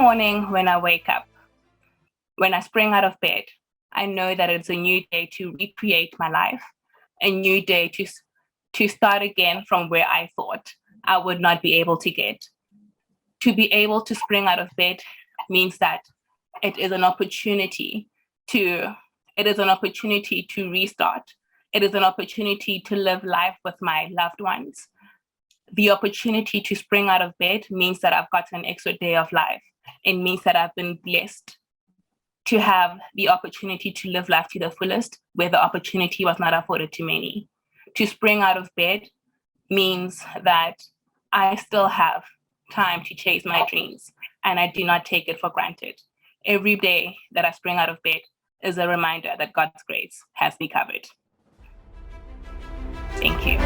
morning when I wake up, when I spring out of bed, I know that it's a new day to recreate my life, a new day to start again from where I thought I would not be able to get. To be able to spring out of bed means that it is an opportunity to restart. It is an opportunity to live life with my loved ones. The opportunity to spring out of bed means that I've got an extra day of life. It means that I've been blessed to have the opportunity to live life to the fullest, where the opportunity was not afforded to many. To spring out of bed means that I still have time to chase my dreams, and I do not take it for granted. Every day that I spring out of bed is a reminder that God's grace has me covered. Thank you.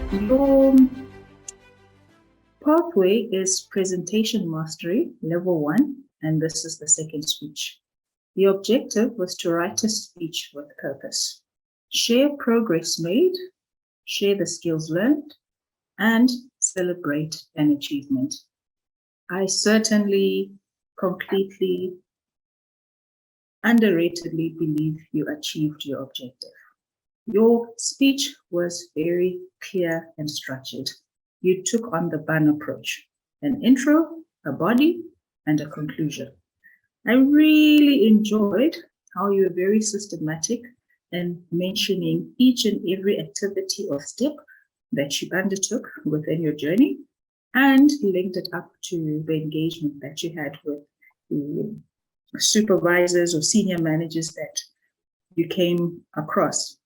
Your pathway is presentation mastery, level 1, and this is the second speech. The objective was to write a speech with purpose, share progress made, share the skills learned, and celebrate an achievement. I certainly, completely, underratedly believe you achieved your objective. Your speech was very clear and structured. You took on the bun approach, an intro, a body, and a conclusion. I really enjoyed how you were very systematic in mentioning each and every activity or step that you undertook within your journey and linked it up to the engagement that you had with the supervisors or senior managers that you came across.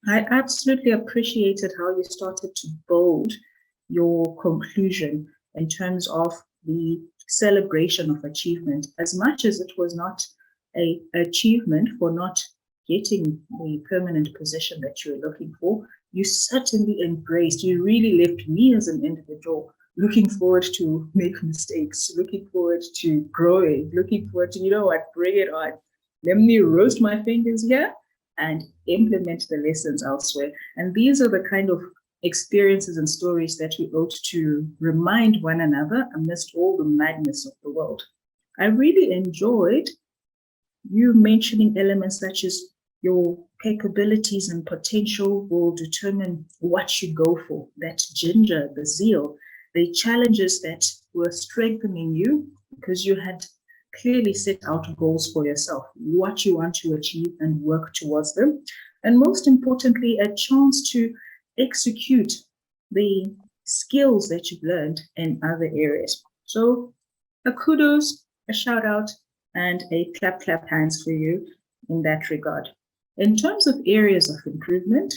I absolutely appreciated how you started to build your conclusion in terms of the celebration of achievement. As much as it was not an achievement for not getting the permanent position that you were looking for, you certainly embraced, you really left me as an individual looking forward to make mistakes, looking forward to growing, looking forward to, you know what, bring it on. Let me roast my fingers here and implement the lessons elsewhere. And these are the kind of experiences and stories that we ought to remind one another amidst all the madness of the world. I really enjoyed you mentioning elements such as your capabilities and potential will determine what you go for, that ginger, the zeal, the challenges that were strengthening you because you had clearly set out goals for yourself, what you want to achieve and work towards them. And most importantly, a chance to execute the skills that you've learned in other areas. So a kudos, a shout out, and a clap hands for you in that regard. In terms of areas of improvement,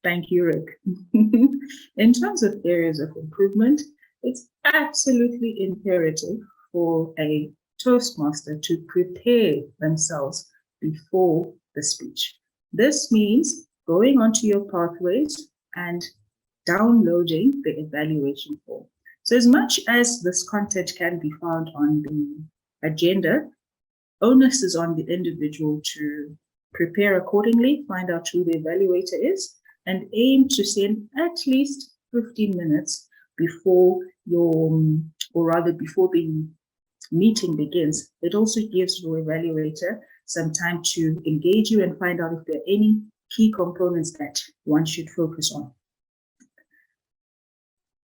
thank you, Rick. In terms of areas of improvement, it's absolutely imperative for a Toastmaster to prepare themselves before the speech. This means going onto your pathways and downloading the evaluation form. So as much as this content can be found on the agenda, onus is on the individual to prepare accordingly, find out who the evaluator is, and aim to send at least 15 minutes before before the meeting begins. It also gives your evaluator some time to engage you and find out if there are any key components that one should focus on.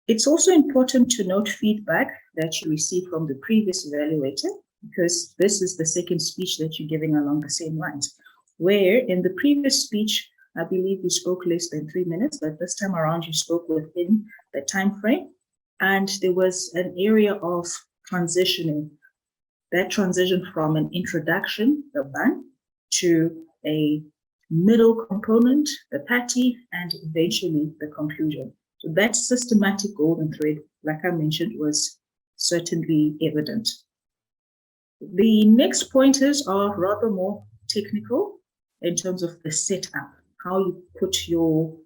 It's also important to note feedback that you receive from the previous evaluator, because this is the second speech that you're giving along the same lines, where in the previous speech, I believe you spoke less than 3 minutes, but this time around you spoke within the time frame. And there was an area of transitioning, that transition from an introduction, the bun, to a middle component, the patty, and eventually the conclusion. So that systematic golden thread, like I mentioned, was certainly evident. The next pointers are rather more technical in terms of the setup, how you put your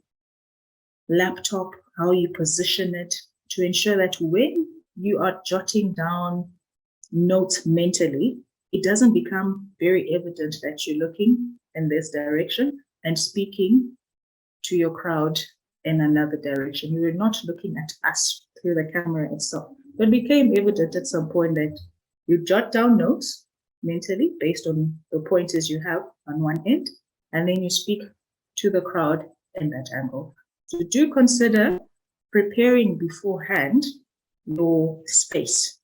laptop, how you position it to ensure that when you are jotting down notes mentally, it doesn't become very evident that you're looking in this direction and speaking to your crowd in another direction. You were not looking at us through the camera itself. But it became evident at some point that you jot down notes mentally based on the pointers you have on one end, and then you speak to the crowd in that angle. So do consider preparing beforehand your space.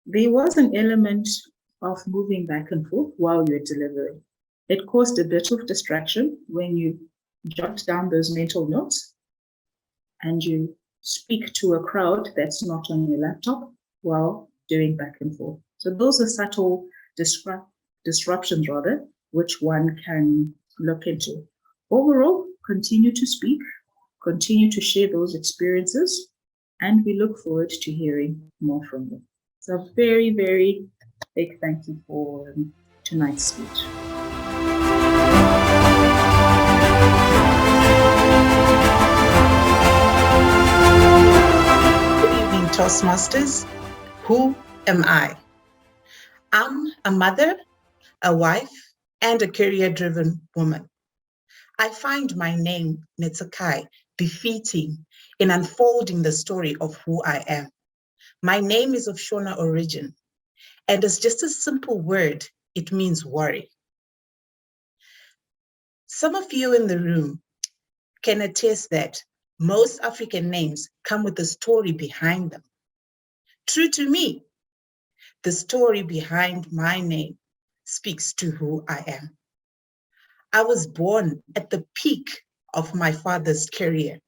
There was an element of moving back and forth while you're delivering. It caused a bit of distraction when you jot down those mental notes and you speak to a crowd that's not on your laptop while doing back and forth. So those are subtle disruptions, which one can look into. Overall, continue to speak, continue to share those experiences, and we look forward to hearing more from you. So very, very big thank you for tonight's speech. Good evening, Toastmasters. Who am I? I'm a mother, a wife, and a career-driven woman. I find my name, Netsekai, befitting in unfolding the story of who I am. My name is of Shona origin, and as just a simple word, it means worry. Some of you in the room can attest that most African names come with a story behind them. True to me, the story behind my name speaks to who I am. I was born at the peak of my father's career.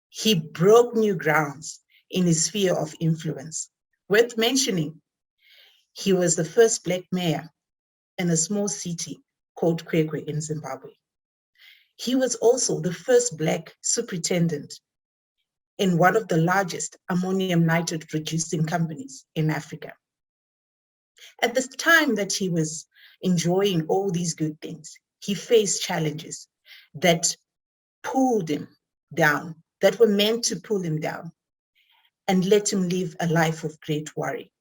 He broke new grounds in his sphere of influence. Worth mentioning, he was the first Black mayor in a small city called Kwekwe in Zimbabwe. He was also the first Black superintendent in one of the largest ammonium nitrate producing companies in Africa. At the time that he was enjoying all these good things, he faced challenges that pulled him down, that were meant to pull him down and let him live a life of great worry.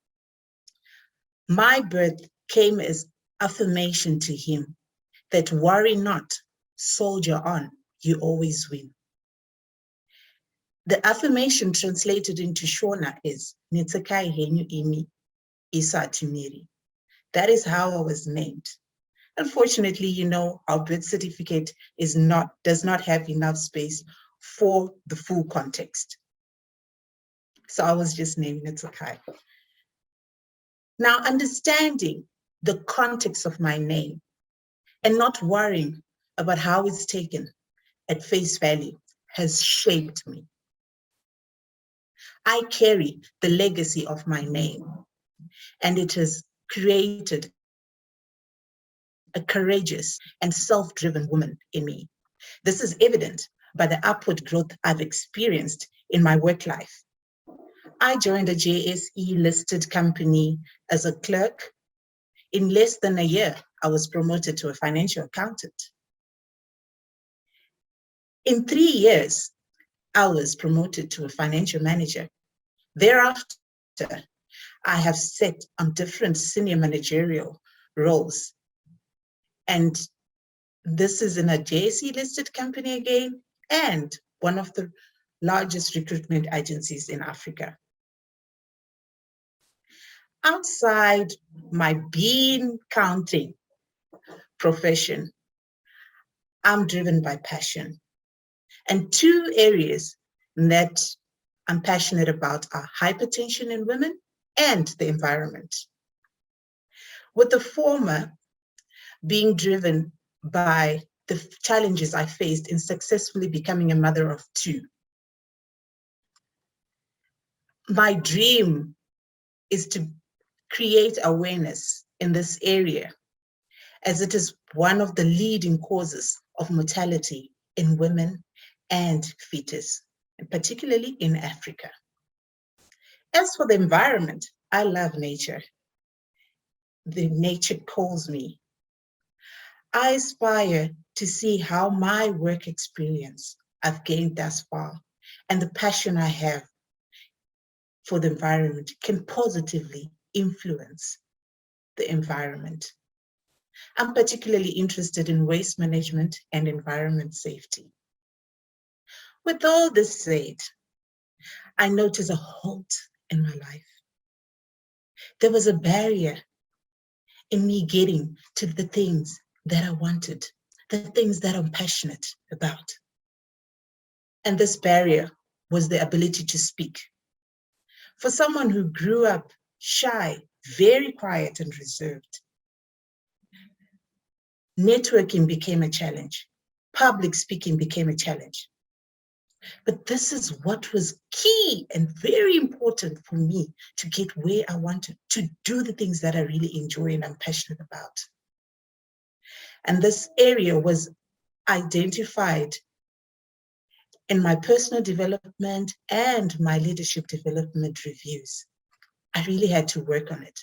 My birth came as affirmation to him that worry not, soldier on, you always win. The affirmation translated into Shona is Netsekai henyu imi isa timiri. That is how I was named. Unfortunately, you know, our birth certificate does not have enough space for the full context. So I was just named Netsekai. Now, understanding the context of my name and not worrying about how it's taken at face value has shaped me. I carry the legacy of my name, and it has created a courageous and self-driven woman in me. This is evident by the upward growth I've experienced in my work life. I joined a JSE-listed company as a clerk. In less than a year, I was promoted to a financial accountant. In 3 years, I was promoted to a financial manager. Thereafter, I have sat on different senior managerial roles. And this is in a JSE-listed company again, and one of the largest recruitment agencies in Africa. Outside my bean counting profession, I'm driven by passion. And 2 areas that I'm passionate about are hypertension in women and the environment. With the former being driven by the challenges I faced in successfully becoming a mother of 2. My dream is to create awareness in this area, as it is one of the leading causes of mortality in women and fetus, and particularly in Africa. As for the environment, I love nature. The nature calls me. I aspire to see how my work experience I've gained thus far and the passion I have for the environment can positively influence the environment. I'm particularly interested in waste management and environment safety. With all this said, I noticed a halt in my life. There was a barrier in me getting to the things that I wanted, the things that I'm passionate about. And this barrier was the ability to speak. For someone who grew up shy, very quiet and reserved, networking became a challenge. Public speaking became a challenge. But this is what was key and very important for me to get where I wanted, to do the things that I really enjoy and I'm passionate about. And this area was identified in my personal development and my leadership development reviews. I really had to work on it.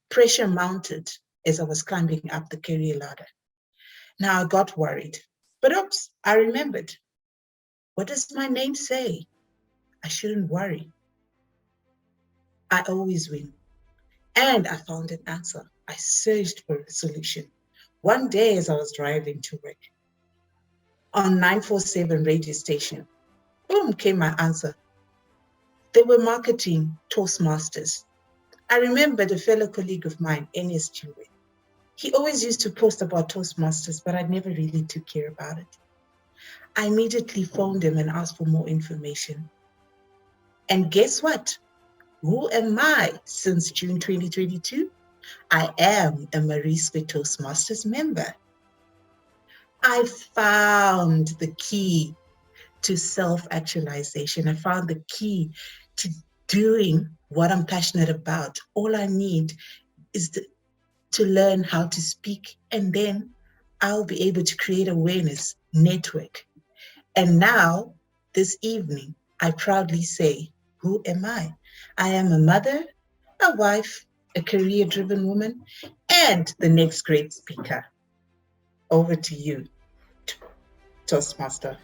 Pressure mounted as I was climbing up the career ladder. Now I got worried, but oops, I remembered. What does my name say? I shouldn't worry. I always win. And I found an answer. I searched for a solution. One day as I was driving to work, on 947 radio station, boom, came my answer. They were marketing Toastmasters. I remembered a fellow colleague of mine, Ernest Chiwe. He always used to post about Toastmasters, but I never really took care about it. I immediately phoned him and asked for more information. And guess what? Who am I since June 2022? I am a Mariswe Toastmasters member. I found the key to self-actualization. I found the key to doing what I'm passionate about. All I need is to learn how to speak, and then I'll be able to create awareness, network. And now, this evening, I proudly say, who am I? I am a mother, a wife, a career-driven woman, and the next great speaker. Over to you, Toastmaster.